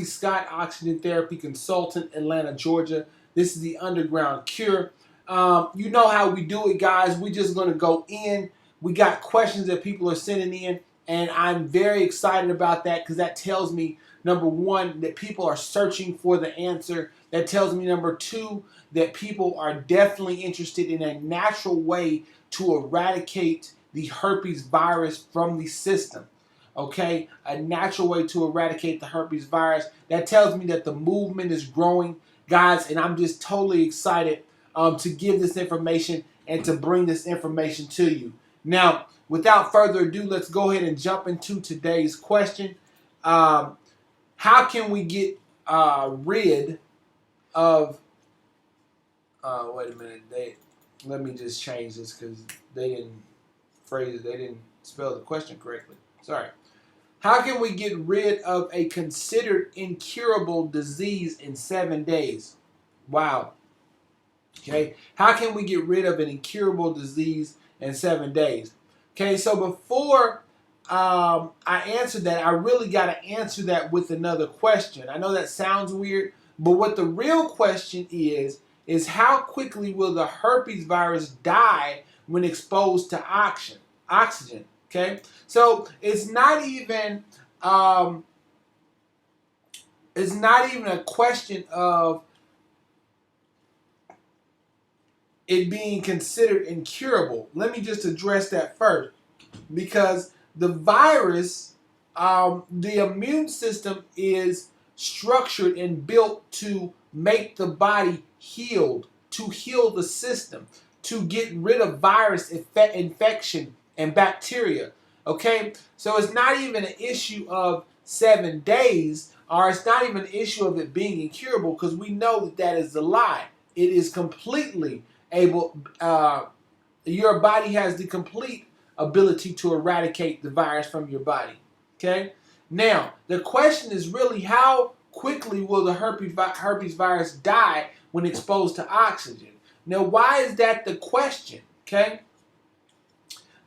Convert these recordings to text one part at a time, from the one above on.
Scott, Oxygen Therapy Consultant, Atlanta, Georgia. This is the Underground Cure. You know how we do it, guys. We're just going to go in. We got questions that people are sending in, and I'm very excited about that because that tells me, number one, that people are searching for the answer. That tells me, number two, that people are definitely interested in a natural way to eradicate the herpes virus from the system. Okay, a natural way to eradicate the herpes virus. That tells me that the movement is growing, guys, and I'm just totally excited to give this information and to bring this information to you. Now, without further ado, let's go ahead and jump into today's question. How can we get rid of? Wait a minute. Let me just change this because they didn't phrase it. They didn't spell the question correctly. Sorry. How can we get rid of a considered incurable disease in 7 days? Wow. Okay. How can we get rid of an incurable disease in 7 days? Okay. So before I answer that, I really got to answer that with another question. I know that sounds weird, but what the real question is how quickly will the herpes virus die when exposed to oxygen? Okay, so it's not even a question of it being considered incurable. Let me just address that first, because the virus, the immune system is structured and built to make the body healed, to heal the system, to get rid of virus infection and bacteria. Okay, so it's not even an issue of 7 days, or it's not even an issue of it being incurable, because we know that that is a lie. It is completely able. Your body has the complete ability to eradicate the virus from your body. Okay. Now the question is really how quickly will the herpes virus die when exposed to oxygen? Now, why is that the question? Okay.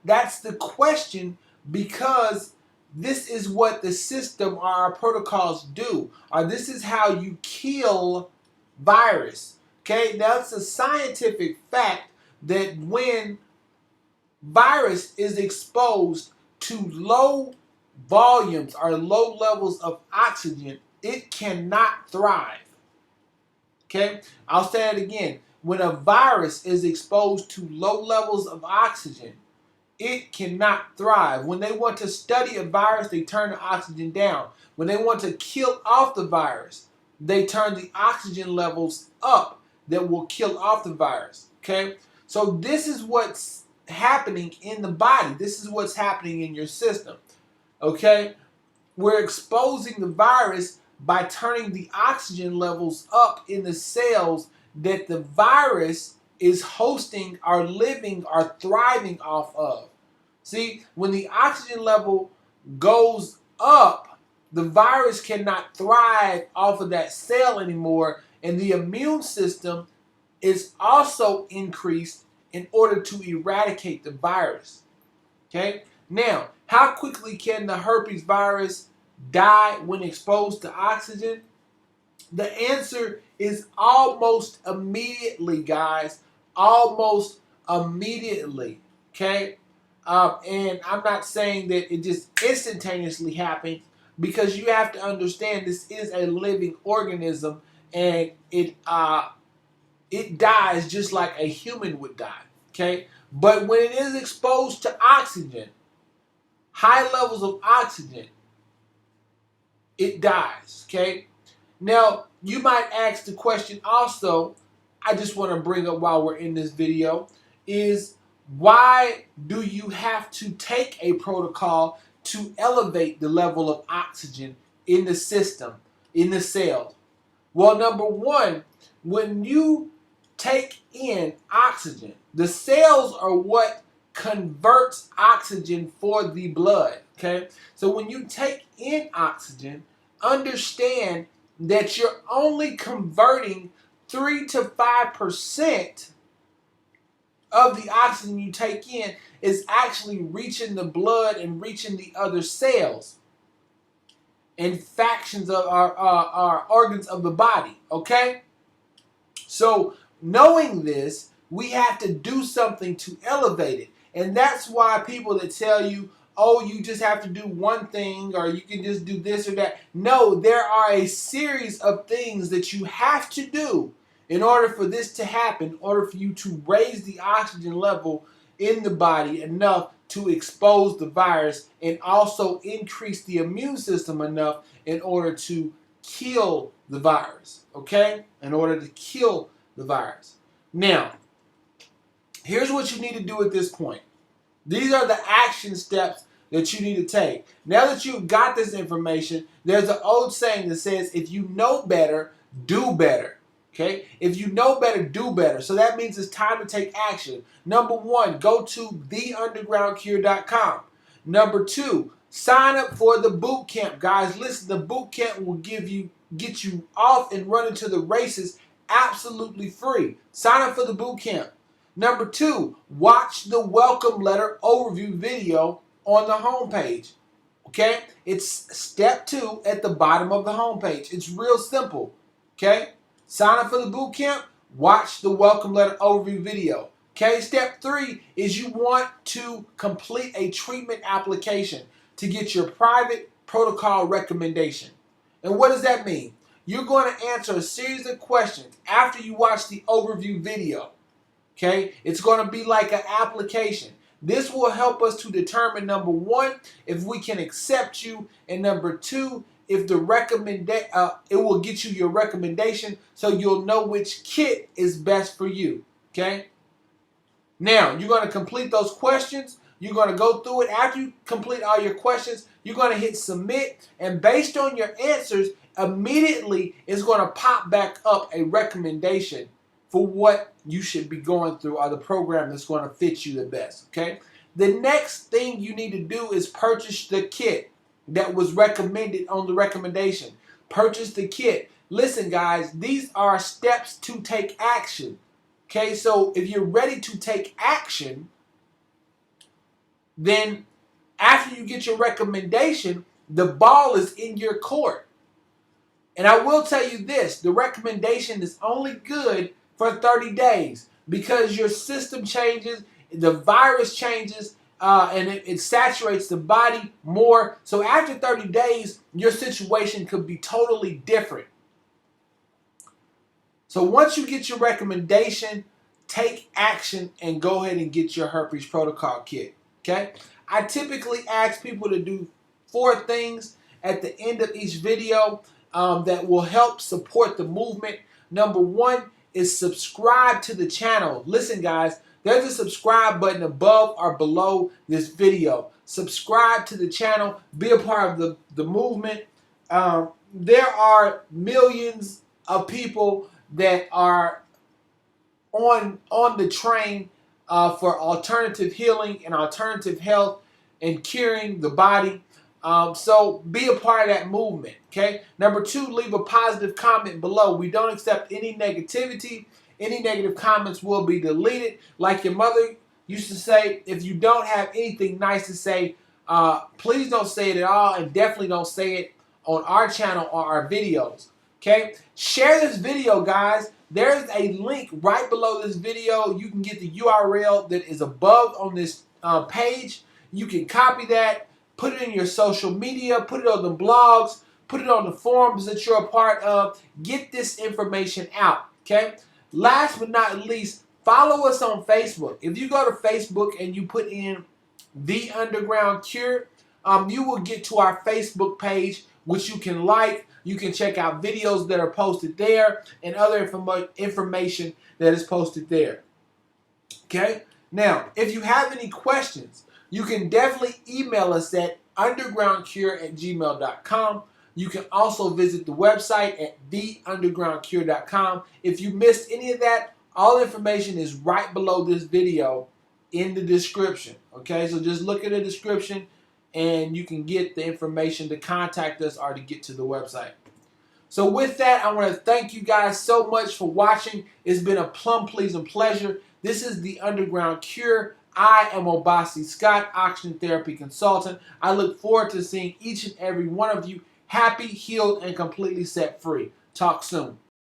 That's the question because this is what the system or our protocols do, or this is how you kill virus. Okay, that's a scientific fact that when virus is exposed to low volumes or low levels of oxygen, it cannot thrive. Okay, I'll say it again. When a virus is exposed to low levels of oxygen, it cannot thrive. When they want to study a virus, they turn the oxygen down. When they want to kill off the virus, they turn the oxygen levels up that will kill off the virus. Okay? So this is what's happening in the body. This is what's happening in your system. Okay? We're exposing the virus by turning the oxygen levels up in the cells that the virus is hosting or living or thriving off of. See, when the oxygen level goes up, the virus cannot thrive off of that cell anymore, and the immune system is also increased in order to eradicate the virus. Okay? Now, how quickly can the herpes virus die when exposed to oxygen? The answer is almost immediately, guys. Almost immediately. Okay? And I'm not saying that it just instantaneously happens, because you have to understand this is a living organism, and it dies just like a human would die. Okay? But when it is exposed to oxygen, high levels of oxygen, it dies. Okay? Now, you might ask the question also, I just want to bring up while we're in this video, is why do you have to take a protocol to elevate the level of oxygen in the system, in the cell? Well, number one, when you take in oxygen, the cells are what converts oxygen for the blood. Okay? So when you take in oxygen, understand that you're only converting 3 to 5% of the oxygen you take in is actually reaching the blood and reaching the other cells. and factions of our organs of the body, okay? So knowing this, we have to do something to elevate it. And that's why people that tell you, oh, you just have to do one thing or you can just do this or that. No, there are a series of things that you have to do in order for this to happen, in order for you to raise the oxygen level in the body enough to expose the virus and also increase the immune system enough in order to kill the virus, okay? In order to kill the virus. Now, here's what you need to do at this point. These are the action steps that you need to take. Now that you've got this information, there's an old saying that says, if you know better, do better. Okay? If you know better, do better. So that means it's time to take action. Number one, go to theundergroundcure.com. Number two, sign up for the boot camp. Guys, listen, the boot camp will get you off and running to the races absolutely free. Sign up for the boot camp. Number two, watch the welcome letter overview video on the homepage. Okay? It's step 2 at the bottom of the homepage. It's real simple. Okay? Sign up for the boot camp, watch the welcome letter overview video. Okay? Step 3 is you want to complete a treatment application to get your private protocol recommendation. And what does that mean? You're going to answer a series of questions after you watch the overview video. Okay? It's going to be like an application. This will help us to determine, number one, if we can accept you, and number two, if the it will get you your recommendation so you'll know which kit is best for you. Okay? Now, you're going to complete those questions. You're going to go through it. After you complete all your questions, you're going to hit submit, and based on your answers, immediately it's going to pop back up a recommendation for what you should be going through or the program that's going to fit you the best, okay? The next thing you need to do is purchase the kit that was recommended on the recommendation. Purchase the kit. Listen, guys, these are steps to take action, okay? So if you're ready to take action, then after you get your recommendation, the ball is in your court. And I will tell you this, the recommendation is only good for 30 days because your system changes, the virus changes, and it saturates the body more. So after 30 days, your situation could be totally different. So once you get your recommendation, take action and go ahead and get your herpes protocol kit. Okay? I typically ask people to do 4 things at the end of each video that will help support the movement. Number 1 is subscribe to the channel. Listen, guys, there's a subscribe button above or below this video. Subscribe to the channel. Be a part of the movement. There are millions of people that are on the train for alternative healing and alternative health and curing the body. So be a part of that movement, okay? Number 2, leave a positive comment below. We don't accept any negativity. Any negative comments will be deleted. Like your mother used to say, if you don't have anything nice to say, please don't say it at all, and definitely don't say it on our channel or our videos, okay? Share this video, guys. There's a link right below this video. You can get the URL that is above on this page. You can copy that, put it in your social media, put it on the blogs, put it on the forums that you're a part of. Get this information out, okay? Last but not least, follow us on Facebook. If you go to Facebook and you put in The Underground Cure, you will get to our Facebook page, which you can like. You can check out videos that are posted there and other information that is posted there. Okay? Now, if you have any questions, you can definitely email us at undergroundcure@gmail.com. You can also visit the website at theundergroundcure.com. If you missed any of that, all information is right below this video in the description. Okay, so just look at the description and you can get the information to contact us or to get to the website. So with that, I want to thank you guys so much for watching. It's been a plum-pleasing pleasure. This is The Underground Cure. I am Obasi Scott, Oxygen Therapy Consultant. I look forward to seeing each and every one of you happy, healed, and completely set free. Talk soon.